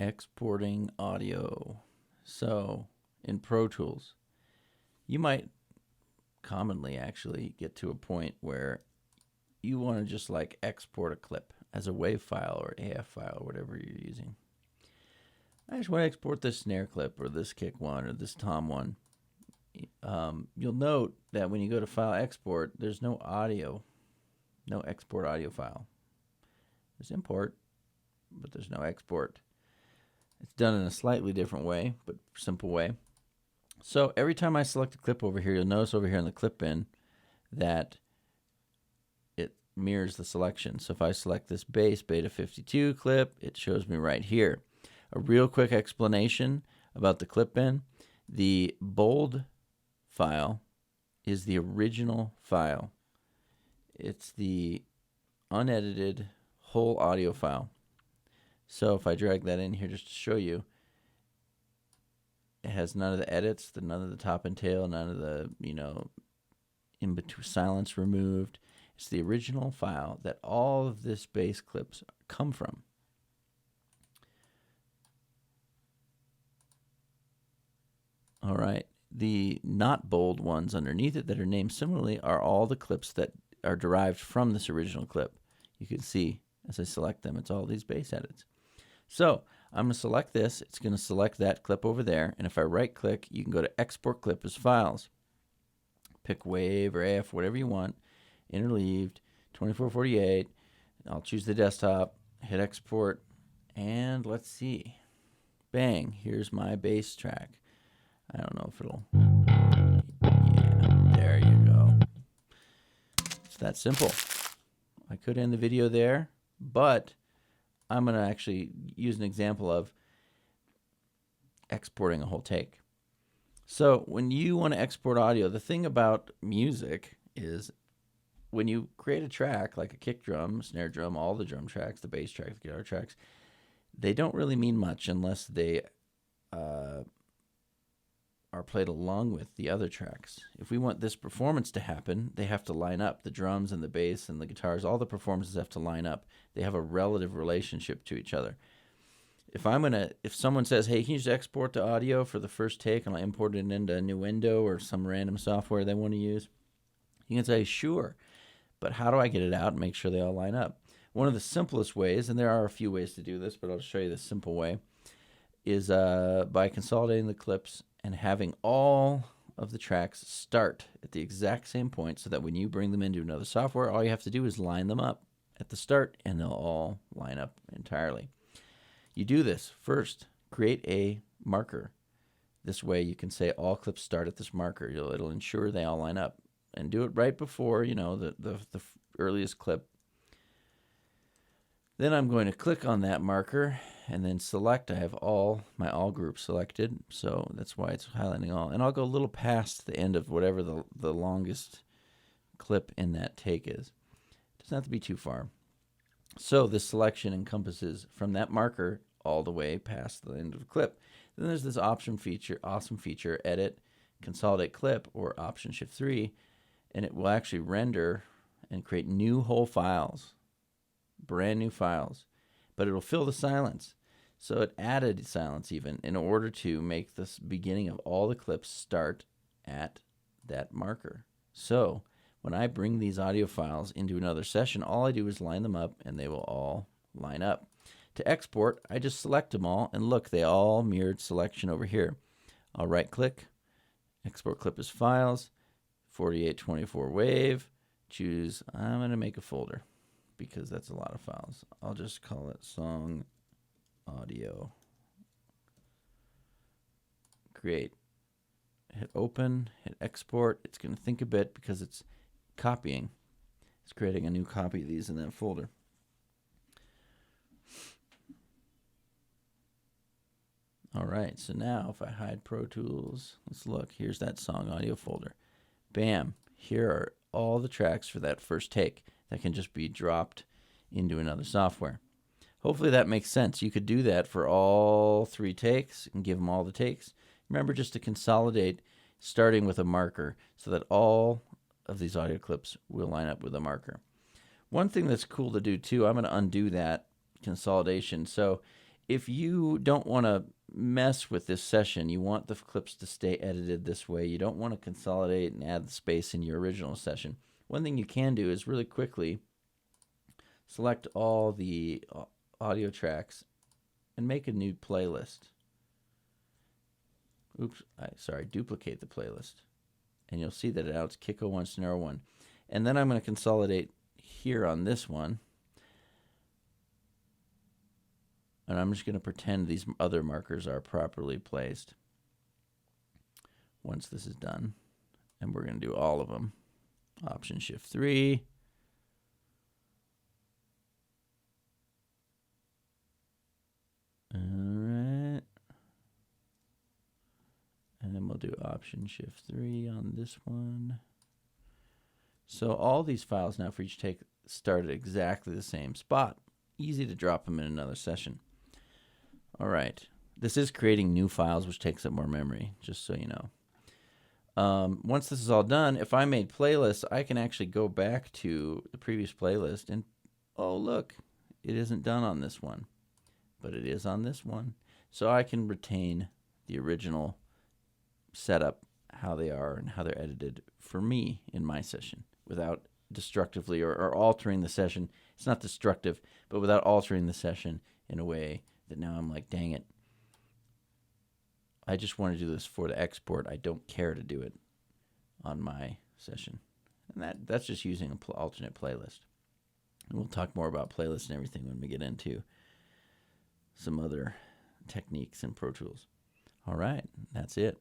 Exporting audio. So in Pro Tools, you might commonly actually get to a point where you want to just like export a clip as a WAV file or AF file or whatever you're using. I just want to export this snare clip or this kick one or this tom one. You'll note that when you go to File Export, there's no audio, no export audio file. There's import, but there's no export. It's done in a slightly different way, but simple way. So every time I select a clip over here, you'll notice over here in the clip bin that it mirrors the selection. So if I select this bass Beta 52 clip, it shows me right here. A real quick explanation about the clip bin. The bold file is the original file. It's the unedited whole audio file. So if I drag that in here just to show you, it has none of the edits, none of the top and tail, none of the, in between silence removed. It's the original file that all of this bass clips come from. All right. The not bold ones underneath it that are named similarly are all the clips that are derived from this original clip. You can see as I select them, it's all these bass edits. So I'm going to select this. It's going to select that clip over there. And if I right click, you can go to Export Clip as Files. Pick WAV or AF, whatever you want. Interleaved, 2448. I'll choose the desktop, hit Export, and let's see. Bang, here's my bass track. I don't know if it'll, yeah, there you go. It's that simple. I could end the video there, but I'm going to actually use an example of exporting a whole take. So when you want to export audio, the thing about music is when you create a track like a kick drum, snare drum, all the drum tracks, the bass tracks, the guitar tracks, they don't really mean much unless they are played along with the other tracks. If we want this performance to happen, they have to line up. The drums and the bass and the guitars, all the performances have to line up. They have a relative relationship to each other. If someone says, hey, can you just export the audio for the first take and I'll import it into Nuendo or some random software they want to use, you can say, sure, but how do I get it out and make sure they all line up? One of the simplest ways, and there are a few ways to do this, but I'll show you the simple way, is by consolidating the clips and having all of the tracks start at the exact same point so that when you bring them into another software, all you have to do is line them up at the start and they'll all line up entirely. You do this first, create a marker. This way you can say all clips start at this marker. It'll ensure they all line up. And do it right before, the earliest clip. Then I'm going to click on that marker and then select. I have my all groups selected, so that's why it's highlighting all. And I'll go a little past the end of whatever the longest clip in that take is. It doesn't have to be too far. So this selection encompasses from that marker all the way past the end of the clip. Then there's this awesome feature, Edit, Consolidate Clip, or Option Shift 3, and it will actually render and create new whole files. Brand new files, but it'll fill the silence. So it added silence even in order to make this beginning of all the clips start at that marker. So when I bring these audio files into another session, all I do is line them up and they will all line up. To export, I just select them all and look, they all mirrored selection over here. I'll right click, export clip as files, 4824 WAV, choose, I'm going to make a folder, because that's a lot of files. I'll just call it song audio. Create. Hit open, hit export. It's going to think a bit because it's copying. It's creating a new copy of these in that folder. All right, so now if I hide Pro Tools, let's look. Here's that song audio folder. Bam, here are all the tracks for that first take that can just be dropped into another software. Hopefully that makes sense. You could do that for all 3 takes and give them all the takes. Remember just to consolidate starting with a marker so that all of these audio clips will line up with a marker. One thing that's cool to do too, I'm going to undo that consolidation. So if you don't want to mess with this session, you want the clips to stay edited this way, you don't want to consolidate and add the space in your original session, one thing you can do is really quickly select all the audio tracks and make a new playlist. Duplicate the playlist. And you'll see that now it's Kick 01, Snare 01. And then I'm going to consolidate here on this one. And I'm just going to pretend these other markers are properly placed once this is done. And we're going to do all of them. Option Shift 3. All right. And then we'll do Option Shift 3 on this one. So all these files now for each take start at exactly the same spot. Easy to drop them in another session. All right. This is creating new files, which takes up more memory, just so you know. Once this is all done, if I made playlists, I can actually go back to the previous playlist and, oh, look, it isn't done on this one, but it is on this one. So I can retain the original setup, how they are and how they're edited for me in my session without destructively or altering the session. It's not destructive, but without altering the session in a way that now I'm like, dang it, I just want to do this for the export. I don't care to do it on my session. And that's just using an alternate playlist. And we'll talk more about playlists and everything when we get into some other techniques and Pro Tools. All right, that's it.